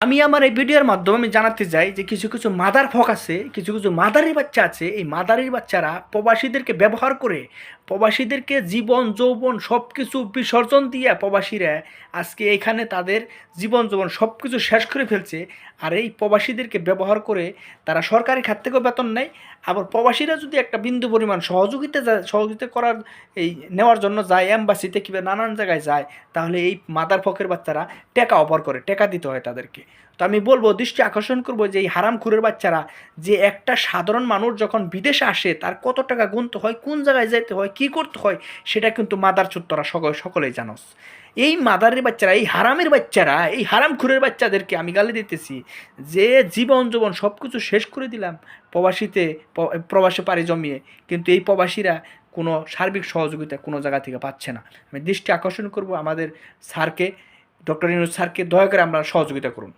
আমি আমার এই ভিডিওর মাধ্যমে আমি জানাতে চাই যে কিছু কিছু মাদার ফক আছে, কিছু কিছু মাদারি বাচ্চা আছে। এই মাদারির বাচ্চারা প্রবাসীদেরকে ব্যবহার করে, প্রবাসীদেরকে জীবন যৌবন সব কিছু বিসর্জন দিয়ে প্রবাসীরা আজকে এখানে তাদের জীবন যৌবন সব কিছু শেষ করে ফেলছে। আর এই প্রবাসীদেরকে ব্যবহার করে তারা সরকারি খাত থেকেও বেতন নেয়। আবার প্রবাসীরা যদি একটা বিন্দু পরিমাণ সহযোগিতা করার এই নেওয়ার জন্য যায়, এম্বাসিতে কিংবা নানান জায়গায় যায়, তাহলে এই মাদার ফকের বাচ্চারা টাকা অফার করে, টাকা দিতে হয় তাদেরকে। তো আমি বলবো, দৃষ্টি আকর্ষণ করবো যে এই হারামখোরের বাচ্চারা, যে একটা সাধারণ মানুষ যখন বিদেশে আসে তার কত টাকা গুনতে হয়, কোন জায়গায় যেতে হয়, কি করতে হয়, সেটা কিন্তু মাদার চোত্তরা সকলেই জানোস। এই মাদারের বাচ্চারা, এই হারামের বাচ্চারা, এই হারামখোরের বাচ্চাদেরকে আমি গালি দিতেছি যে জীবন যৌবন সব কিছু শেষ করে দিলাম প্রবাসে পাড়ি জমিয়ে, কিন্তু এই প্রবাসীরা কোনো সার্বিক সহযোগিতা কোনো জায়গা থেকে পাচ্ছে না। আমি দৃষ্টি আকর্ষণ করব আমাদের স্যারকে, ডক্টর ইউনূস স্যারকে, দয়া করে আমরা সহযোগিতা করুন।